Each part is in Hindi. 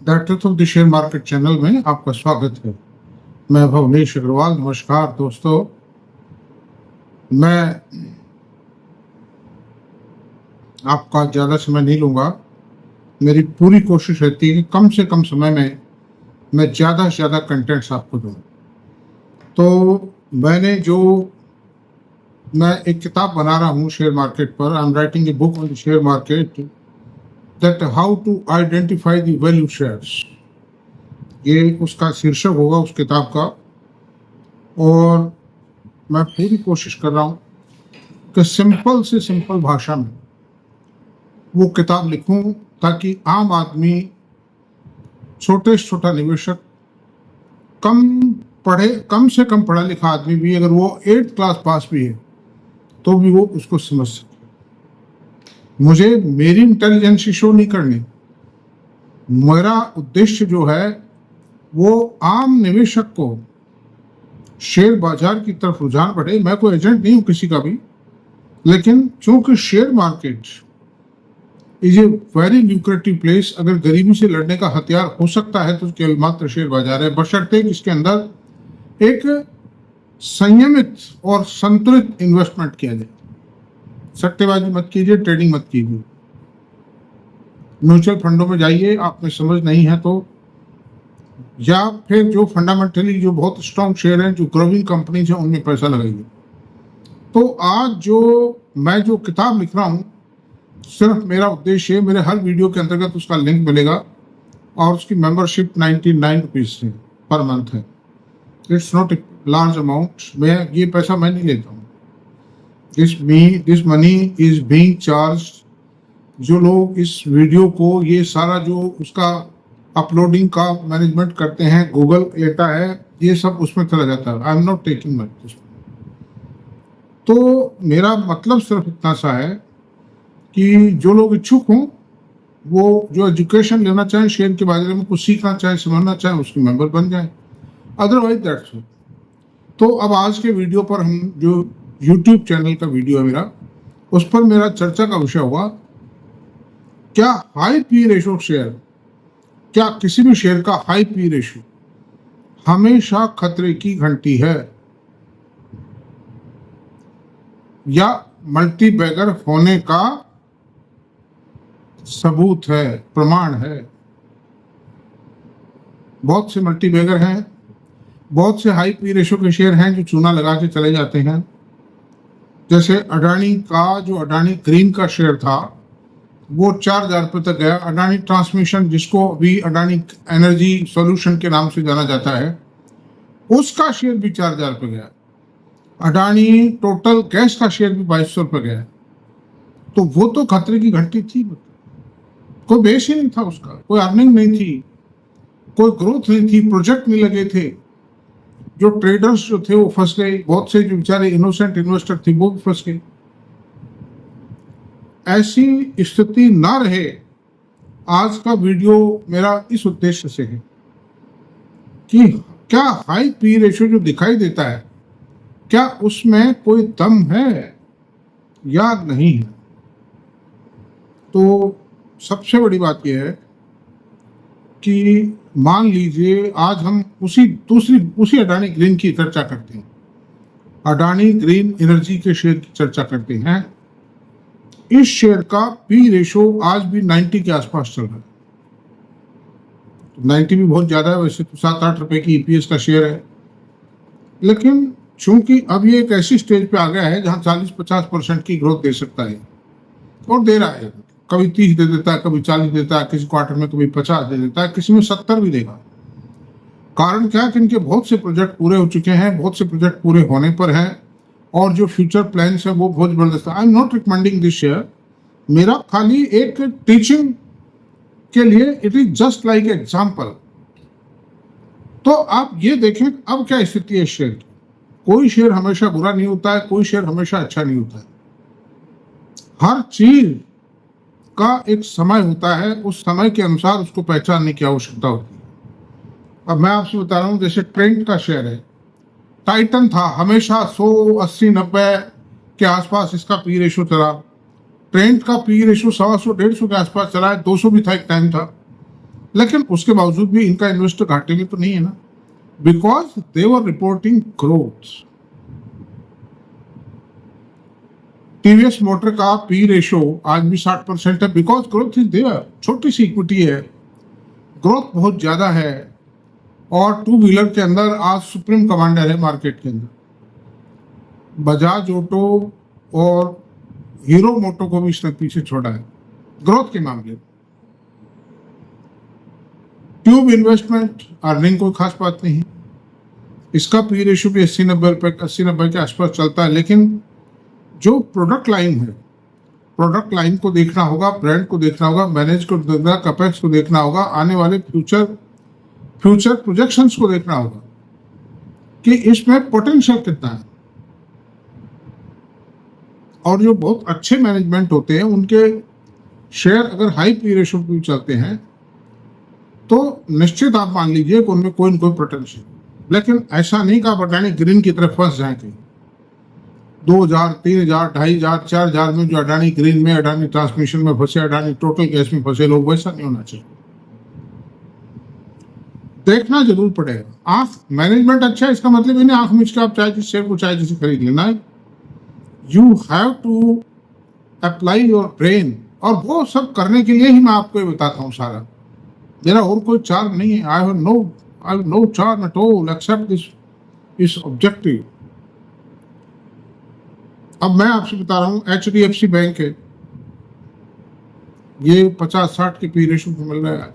The truth of the share market channel में आपका स्वागत है। मैं भवनेश अग्रवाल। नमस्कार दोस्तों। मैं आपका ज़्यादा समय नहीं लूँगा। मेरी पूरी कोशिश रहती है कि कम से कम समय में मैं ज़्यादा से ज़्यादा कंटेंट्स आपको दूँ। तो मैं एक किताब बना रहा हूँ शेयर मार्केट पर। I am writing a book on the share market that how to identify the value shares. ये उसका शीर्षक होगा उस किताब का। और मैं पूरी कोशिश कर रहा हूँ कि सिंपल से सिंपल भाषा में वो किताब लिखूं ताकि आम आदमी, छोटे से छोटा निवेशक, कम से कम पढ़ा लिखा आदमी भी, अगर वो 8th क्लास पास भी है तो भी वो उसको समझ सके। मुझे मेरी इंटेलिजेंस शो नहीं करनी। मेरा उद्देश्य जो है वो आम निवेशक को शेयर बाजार की तरफ रुझान बढ़े। मैं कोई एजेंट नहीं हूं किसी का भी, लेकिन चूंकि share market is a very lucrative place, अगर गरीबी से लड़ने का हथियार हो सकता है तो केवल मात्र शेयर बाजार है, बशर्ते इसके अंदर एक संयमित और संतुलित इन्वेस्टमेंट किया जाए। सट्टेबाजी मत कीजिए, ट्रेडिंग मत कीजिए। म्यूचुअल फंडों में जाइए, आप में समझ नहीं है तो, या फिर जो फंडामेंटली जो बहुत स्ट्रॉन्ग शेयर हैं, जो ग्रोइंग कंपनीज हैं, उनमें पैसा लगाइए। तो आज मैं जो किताब लिख रहा हूँ, सिर्फ मेरा उद्देश्य है, मेरे हर वीडियो के अंतर्गत उसका लिंक मिलेगा और उसकी मेंबरशिप 99 रुपीज़ है पर मंथ है। It's not a large amount. ये पैसा मैं नहीं लेता हूँ। This money is being charged. जो लोग इस वीडियो को, ये सारा जो उसका अपलोडिंग का मैनेजमेंट करते हैं, गूगल लेता है, ये सब उसमें चला जाता है। I am not taking money. तो मेरा मतलब सिर्फ इतना सा है कि जो लोग इच्छुक हों, वो जो एजुकेशन लेना चाहें, शेयर के बारे में कुछ सीखना चाहें, समझना चाहें, उसके मेंबर बन जाएं। Otherwise that's it. तो अब आज के वीडियो पर हम, जो यूट्यूब चैनल का वीडियो है मेरा, उस पर मेरा चर्चा का विषय होगा, क्या हाई पी रेशो शेयर, क्या किसी भी शेयर का हाई पी रेशो हमेशा खतरे की घंटी है या मल्टी बैगर होने का सबूत है, प्रमाण है। बहुत से मल्टी बैगर हैं, बहुत से हाई पी रेशो के शेयर हैं जो चूना लगा के चले जाते हैं। जैसे अडानी ग्रीन का शेयर था, वो 4,000 रुपये तक गया। अडानी ट्रांसमिशन, जिसको अभी अडानी एनर्जी सॉल्यूशन के नाम से जाना जाता है, उसका शेयर भी 4,000 रुपये गया। अडानी टोटल गैस का शेयर भी 2,200 रुपये गया। तो वो तो खतरे की घंटी थी। कोई बेस ही नहीं था उसका, कोई अर्निंग नहीं थी, कोई ग्रोथ नहीं थी, प्रोजेक्ट नहीं लगे थे। जो ट्रेडर्स जो थे वो फंस गए, बहुत से जो बेचारे इनोसेंट इन्वेस्टर थे वो भी फंस गए। ऐसी स्थिति ना रहे, आज का वीडियो मेरा इस उद्देश्य से है कि क्या हाई पी रेशियो जो दिखाई देता है, क्या उसमें कोई दम है या नहीं है। तो सबसे बड़ी बात यह है कि मान लीजिए आज हम उसी अडानी ग्रीन की चर्चा करते हैं, अडानी ग्रीन एनर्जी के शेयर की चर्चा करते हैं। इस शेयर का पी रेशो आज भी 90 के आसपास चल रहा है। तो 90 भी बहुत ज्यादा है, वैसे तो 7-8 रुपए की ईपीएस का शेयर है, लेकिन चूंकि अब ये एक ऐसी स्टेज पे आ गया है जहां 40-50% की ग्रोथ दे सकता है और दे रहा है। कभी 30 दे देता है, कभी 40 देता है, किसी क्वार्टर में कभी 50 दे देता है, किसी में 70 भी देगा। कारण क्या है कि इनके बहुत से प्रोजेक्ट पूरे हो चुके हैं, बहुत से प्रोजेक्ट पूरे होने पर हैं और जो फ्यूचर प्लान्स है वो बहुत जबरदस्त है। I am not recommending this share. मेरा खाली एक टीचिंग के लिए, it is just like example. तो आप ये देखें अब क्या स्थिति है शेयर की। कोई शेयर हमेशा बुरा नहीं होता है, कोई शेयर हमेशा अच्छा नहीं होता है। हर चीज का एक समय होता है, उस समय के अनुसार उसको पहचानने की आवश्यकता होती है। अब मैं आपसे बता रहा हूं, जैसे ट्रेंड का शेयर है, टाइटन था, हमेशा 100, 80, 90 के आसपास इसका पी रेशो चला। ट्रेंड का पी रेशो 125, 150 के आसपास चला है, 200 भी था एक टाइम था। लेकिन उसके बावजूद भी इनका इन्वेस्टर घाटे में तो नहीं है ना, because they were reporting growth. TVS motor का पी रेशो आज भी 60% है, बिकॉज ग्रोथ इज देयर। छोटी सी इक्विटी है, ग्रोथ बहुत ज्यादा है, और टू व्हीलर के अंदर आज सुप्रीम कमांडर है मार्केट के अंदर। बजाज ऑटो और हीरो मोटो को भी इसने पीछे छोड़ा है ग्रोथ के मामले में। ट्यूब इन्वेस्टमेंट अर्निंग कोई खास बात नहीं, इसका पी रेशियो भी 80-90 के आसपास चलता है। लेकिन जो प्रोडक्ट लाइन है, प्रोडक्ट लाइन को देखना होगा, ब्रांड को देखना होगा, मैनेज को देखना, कैपेक्स को देखना होगा, आने वाले फ्यूचर प्रोजेक्शंस को देखना होगा कि इसमें पोटेंशियल कितना है। और जो बहुत अच्छे मैनेजमेंट होते हैं उनके शेयर अगर हाई पी रेशियो पे चलते हैं तो निश्चित आप मान लीजिए कि उनमें कोई न कोई पोटेंशियल। लेकिन ऐसा नहीं कि आप अडानी ग्रीन की तरफ फंस जाए कहीं 2000, 3000, 2500, 4000 में जो अडानी ग्रीन में, अडानी ट्रांसमिशन में फंसे, अडानी टोटल गैस में फंसे लोग, वैसा नहीं होना चाहिए। देखना जरूर पड़ेगा। आंख मैनेजमेंट अच्छा है इसका मतलब ये नहीं आंख मिच के आप चाहे जिस शेयर को चाहे जिसे खरीद लेना है। You have to apply your brain, और वो सब करने के लिए ही मैं आपको ये बताता हूँ सारा। मेरा और कोई चार्म नहीं है। I have no charm at all except this objective. अब मैं आपसे बता रहा हूँ HDFC बैंक है, ये 50-60 के पी रेशियो पे मिल रहा है।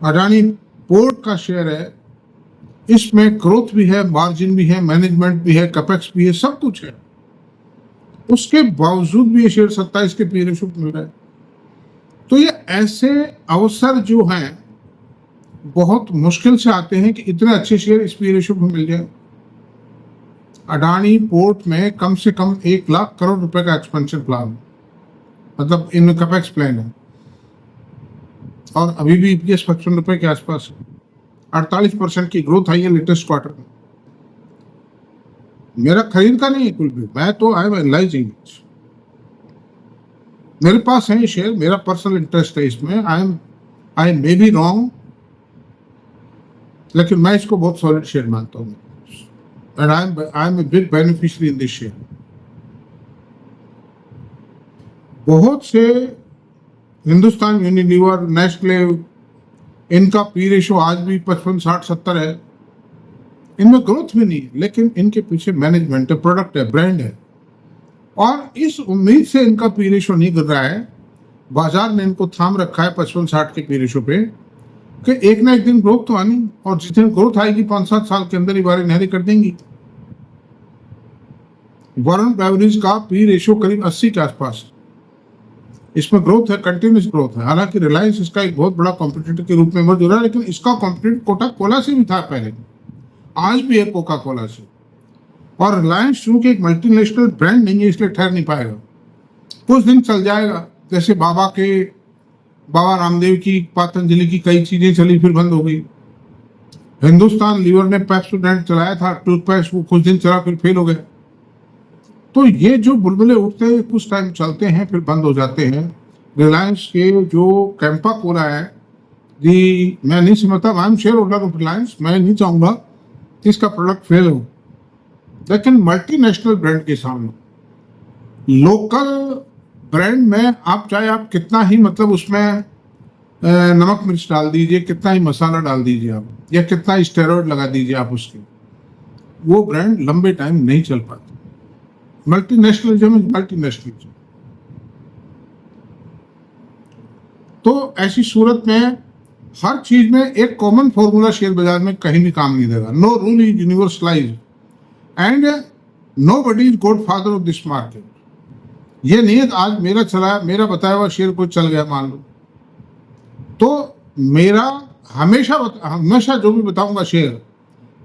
अडानी पोर्ट का शेयर है, इसमें ग्रोथ भी है, मार्जिन भी है, मैनेजमेंट भी है, कैपेक्स भी है, सब कुछ है। उसके बावजूद भी ये शेयर 27 के पी रेशियो पे मिल रहा है। तो ये ऐसे अवसर जो हैं बहुत मुश्किल से आते हैं कि इतने अच्छे शेयर इस पी रेशियो पे मिल जाए। अडानी पोर्ट में कम से कम 1 लाख करोड़ रुपए का एक्सपेंशन प्लान, मतलब इनमें कैपेक्स प्लान है, और अभी भी EPS 55 रुपए के आसपास है। 48% की ग्रोथ आई है लेटेस्ट क्वार्टर में। मेरा खरीद का नहीं है कुल भी, मैं तो आई एम एनालाइजिंग। मेरे पास है ये शेयर, मेरा पर्सनल इंटरेस्ट है इसमें। आई मे बी रॉन्ग, लेकिन मैं इसको बहुत सॉलिड शेयर मानता हूँ, and I am a big beneficiary in this share. बहुत से हिंदुस्तान यूनिलीवर, नेस्ले, इनका पी रेशियो आज भी 55, 60, 70 है। इनमें ग्रोथ भी नहीं है, लेकिन इनके पीछे मैनेजमेंट है, प्रोडक्ट है, ब्रांड है, और इस उम्मीद से इनका पी रेशियो नहीं गिर रहा है। बाजार ने इनको थाम रखा है 55-60 के पी रेशियो पे कि एक ना एक दिन ग्रोथ तो आनी, और जिस दिन ग्रोथ आएगी 5-7 साल के अंदर ही बारी नहरी कर देंगी। वॉरेन बेवरेज का पी रेशियो करीब 80 के आसपास, इसमें ग्रोथ है, कंटिन्यूस ग्रोथ है। हालांकि रिलायंस इसका एक बहुत बड़ा कॉम्पिटिटर के रूप में इमर्ज हो रहा है, लेकिन इसका कॉम्पिटिटर कोका कोला से भी था पहले, आज भी है कोका कोला से। और रिलायंस चूंकि एक मल्टीनेशनल ब्रांड नहीं है इसलिए ठहर नहीं पाएगा, कुछ दिन चल जाएगा। जैसे बाबा रामदेव की, पतंजलि की कई चीजें चली फिर बंद हो गई। हिंदुस्तान लीवर ने पेप्सोडेंट चलाया था टूथपेस्ट, वो कुछ दिन चला फिर फेल हो गया। तो ये जो बुलबुले उठते हैं कुछ टाइम चलते हैं फिर बंद हो जाते हैं। रिलायंस के जो कैंपा कोला है जी, मैं नहीं समझता, I am share holder of Reliance, मैं नहीं चाहूंगा कि इसका प्रोडक्ट फेल हो, लेकिन मल्टीनेशनल ब्रांड के सामने लोकल ब्रांड में आप चाहे आप कितना ही मतलब उसमें नमक मिर्च डाल दीजिए, कितना ही मसाला डाल दीजिए आप, या कितना ही स्टेरॉइड लगा दीजिए आप उसके, वो ब्रांड लंबे टाइम नहीं चल पाता। मल्टीनेशनलिज्म इज मल्टीनेशनलिज्म। तो ऐसी सूरत में हर चीज में एक कॉमन फॉर्मूला शेयर बाजार में कहीं भी काम नहीं देगा। No rule is universalised and nobody is godfather of this market. ये नहीं है आज मेरा बताया हुआ शेयर कोई चल गया मान लो, तो मेरा हमेशा जो भी बताऊंगा शेयर,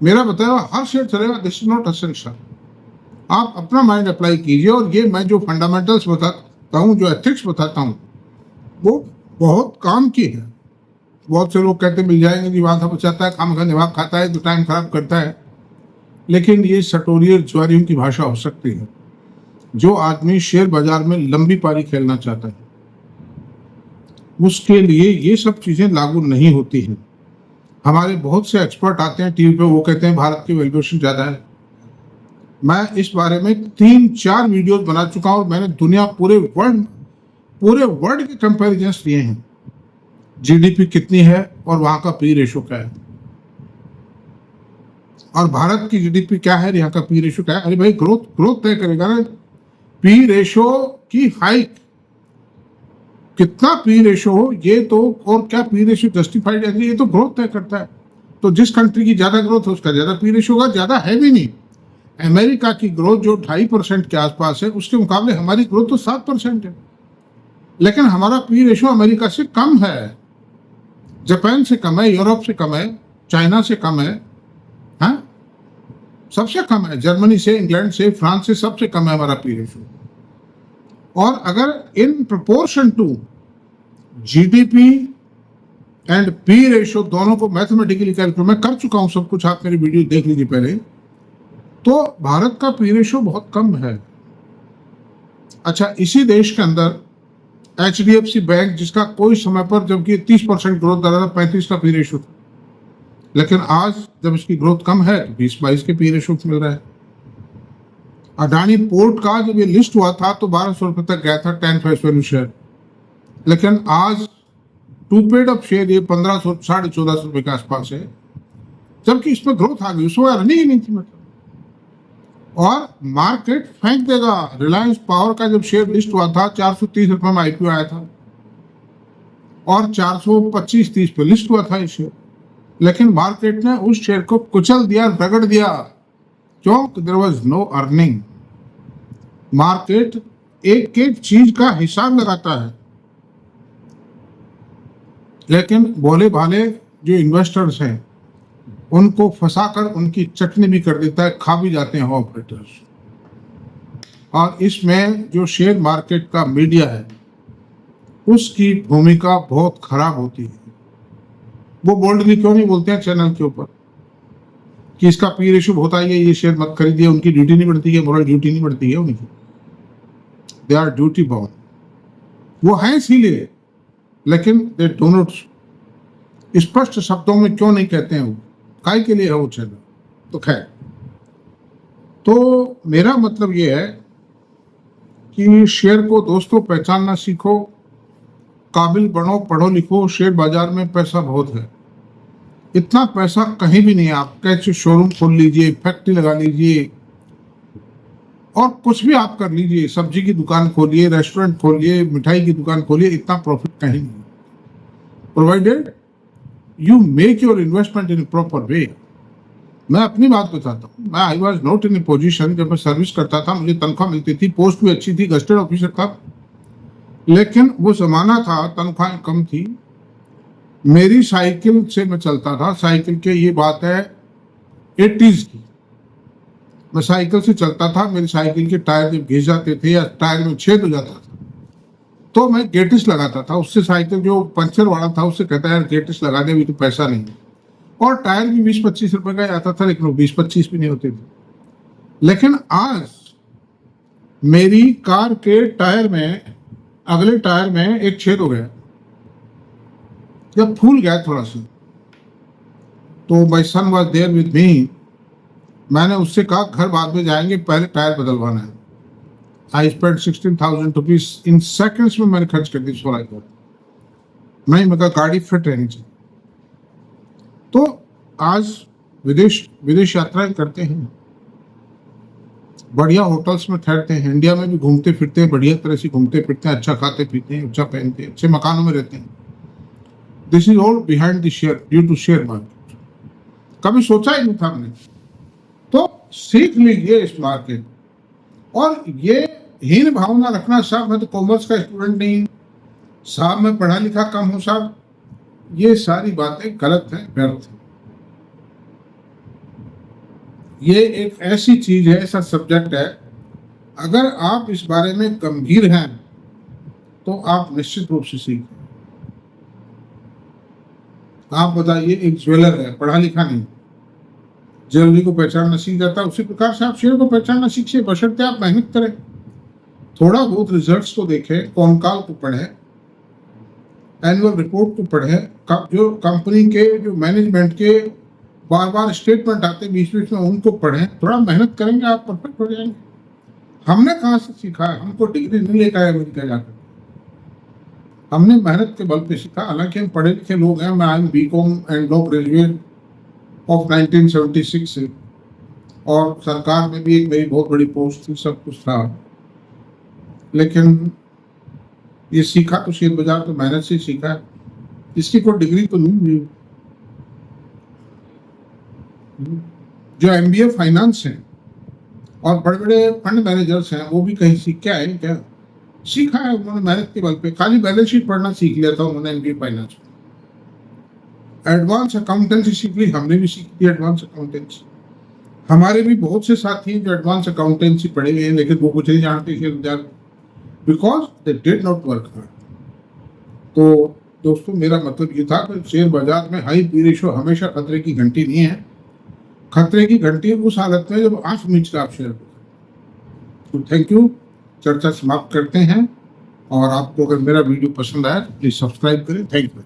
मेरा बताया हुआ हर शेयर चलेगा, दिस इज नॉट एसेंशियल। आप अपना माइंड अप्लाई कीजिए, और ये मैं जो फंडामेंटल्स बताता हूँ, जो एथिक्स बताता हूँ, वो बहुत काम की है। बहुत से लोग कहते मिल जाएंगे जी, वहाँ बचाता है, काम का निभाग खाता है, तो टाइम खराब करता है, लेकिन ये सटोरियर ज्वारियों की भाषा हो सकती है। जो आदमी शेयर बाजार में लंबी पारी खेलना चाहता है, उसके लिए ये सब चीजें लागू नहीं होती हैं। हमारे बहुत से एक्सपर्ट आते हैं टीवी पे, वो कहते हैं भारत की वैल्यूएशन ज्यादा है। मैं इस बारे में 3-4 वीडियोस बना चुका हूं और मैंने दुनिया पूरे वर्ल्ड के कंपैरिजन लिए हैं। जीडीपी कितनी है और वहां का पी रेशो क्या है, और भारत की जीडीपी क्या है, यहाँ का पी रेशो क्या है। अरे भाई, ग्रोथ तय करेगा ना पी रेशो की हाइक। कितना पी रेशो हो ये तो, और क्या पी रेशो जस्टिफाइड है, ये तो ग्रोथ तय करता है। तो जिस कंट्री की ज्यादा ग्रोथ है उसका ज्यादा पी रेशो होगा। ज्यादा है भी नहीं। अमेरिका की ग्रोथ जो 2.5% के आसपास है, उसके मुकाबले हमारी ग्रोथ तो 7% है, लेकिन हमारा पी रेशो अमेरिका से कम है, जापान से कम है, यूरोप से कम है, चाइना से कम है, हाँ सबसे कम है, जर्मनी से, इंग्लैंड से, फ्रांस से सबसे कम है हमारा पी रेशो। और अगर in proportion to GDP and P ratio दोनों को मैथमेटिकली कैलकुलेट, मैं कर चुका हूं सब कुछ, आप मेरी वीडियो देख लीजिए पहले, तो भारत का पी रेशो बहुत कम है। अच्छा, इसी देश के अंदर HDFC बैंक, जिसका कोई समय पर जबकि 30% ग्रोथ दर था, 35 का पी रेशो था, लेकिन आज जब इसकी ग्रोथ कम है तो 20-22 के पी रेशो मिल रहा है। अडानी पोर्ट का जब ये लिस्ट हुआ था तो 1200 रुपए तक गया था 10 फेस वैल्यू शेयर, लेकिन आज टू पेड अप शेयर ये 1500 1450 रुपए के आसपास है, जबकि इसमें ग्रोथ आ गई, उसमें अर्निंग ही नहीं थी मतलब। और मार्केट फेंक देगा। रिलायंस पावर का जब शेयर लिस्ट हुआ था 430 रुपए में IPO आया था और 425-30 पे लिस्ट हुआ था ये शेयर, लेकिन मार्केट ने उस शेयर को कुचल दिया, रगड़ दिया। क्यों? There was no earning. Market एक एक चीज का हिसाब लगाता है, लेकिन भोले भाले जो इन्वेस्टर्स हैं उनको फंसाकर उनकी चटनी भी कर देता है, खा भी जाते हैं ऑपरेटर्स। और इसमें जो शेयर मार्केट का मीडिया है उसकी भूमिका बहुत खराब होती है। वो बोल्डली क्यों नहीं बोलते हैं चैनल के ऊपर कि इसका पी रेशो बहुत आई है, ये शेयर मत खरीदिए। उनकी ड्यूटी नहीं बढ़ती है, मोरल ड्यूटी नहीं बढ़ती है उनकी, दे आर ड्यूटी बाउंड। वो हैं इसीलिए, लेकिन दे डू नॉट, स्पष्ट शब्दों में क्यों नहीं कहते हैं वो, काय के लिए है वो चैनल। तो खैर, तो मेरा मतलब ये है कि शेयर को दोस्तों पहचानना सीखो, काबिल बनो, पढ़ो लिखो। शेयर बाजार में पैसा बहुत है, इतना पैसा कहीं भी नहीं है। आप कैसे शोरूम खोल लीजिए, फैक्ट्री लगा लीजिए, और कुछ भी आप कर लीजिए, सब्जी की दुकान खोलिए, रेस्टोरेंट खोलिए, मिठाई की दुकान खोलिए, इतना प्रॉफिट कहीं नहीं, provided you make your investment in proper way. मैं अपनी बात बताता हूँ, मैं I was not in A position, जब मैं सर्विस करता था मुझे तनख्वाह मिलती थी, पोस्ट भी अच्छी थी, गस्टेड ऑफिसर था, लेकिन वो जमाना था तनख्वाह कम थी। मेरी साइकिल से मैं चलता था, साइकिल के ये बात है 80s की, मैं साइकिल से चलता था। मेरी साइकिल के टायर जब घिस जाते थे या टायर में छेद हो जाता था तो मैं गेटिस लगाता था। उससे साइकिल जो पंचर वाला था उससे कहता यार गेटिस लगा दे, अभी तो पैसा नहीं है। और टायर भी 20-25 रुपए का आता था, लेकिन वो 20-25 भी नहीं होते थे। लेकिन आज मेरी कार के टायर में, अगले टायर में एक छेद हो गया, जब फूल गया थोड़ा सा, तो my son was there with me. मैंने उससे कहा घर बाद में जाएंगे, पहले टायर बदलवाना है। I spend 16,000 rupees in seconds में, मैंने खर्च कर दी सोलह को। नहीं, मैं कहा गाड़ी फिट रहनी चाहिए। तो आज विदेश यात्राएं करते हैं, बढ़िया होटल्स में ठहरते हैं, इंडिया में भी घूमते फिरते हैं, बढ़िया तरह से घूमते फिरते हैं, अच्छा खाते पीते हैं, अच्छा पहनते हैं, अच्छे मकानों में रहते हैं। This is all behind the share, due to share market. कभी सोचा ही नहीं था हमने। तो सीख लीजिए इस मार्केट। और ये हीन भावना रखना, साहब मैं तो कॉमर्स का स्टूडेंट नहीं, साहब मैं पढ़ा लिखा कम हूं, साहब, ये सारी बातें गलत हैं, व्यर्थ हैं। ये एक ऐसी चीज है, ऐसा सब्जेक्ट है, अगर आप इस बारे में गंभीर हैं तो आप निश्चित रूप से सीखें। आप बताइए, एक ज्वेलर है, पढ़ा लिखा नहीं, ज्वेलरी को पहचानना सीख जाता है, उसी प्रकार से आप शेयर को पहचानना सीखिए, बशर्ते आप मेहनत करें, थोड़ा बहुत रिजल्ट्स को देखें, कॉनकाल को पढ़ें, एनुअल रिपोर्ट को पढ़ें, जो कंपनी के जो मैनेजमेंट के बार बार स्टेटमेंट आते बीच बीच में उनको पढ़ें, थोड़ा मेहनत करेंगे आप परफेक्ट हो जाएंगे। हमने कहाँ से सीखा है? हमको डिग्री नहीं लेकर आए अमेरिका जाकर, हमने मेहनत के बल पे सीखा। हालांकि हम पढ़े लिखे लोग हैं, मैं I am BCom and law graduate of 1976 से, और सरकार में भी एक मेरी बहुत बड़ी पोस्ट थी, सब कुछ था, लेकिन ये सीखा तो शेयर बाजार तो मेहनत से सीखा है, इसकी कोई डिग्री तो नहीं मिली। जो MBA फाइनेंस हैं और बड़े बड़े फंड मैनेजर्स हैं, वो भी कहीं सीख के आए क्या? सीखा है उन्होंने मेहनत के बल पे, खाली बैलेंस शीट पढ़ना सीख लिया था उन्होंने MBA फाइनेंस में। एडवांस अकाउंटेंसी सीख ली, हमने भी सीख ली एडवांस अकाउंटेंसी। हमारे भी बहुत से साथी हैं जो एडवांस अकाउंटेंसी पढ़े हुए हैं, लेकिन वो कुछ नहीं जानते शेयर बाजार, because they did not work hard. तो दोस्तों, मेरा मतलब ये था कि शेयर बाजार में हाई पी रेशो हमेशा खतरे की घंटी नहीं है। खतरे की घंटी उस हालत में जब आंख मीच कर आप शेयर। तो थैंक यू, चर्चा समाप्त करते हैं। और आपको अगर मेरा वीडियो पसंद आया तो प्लीज सब्सक्राइब करें। Thank you.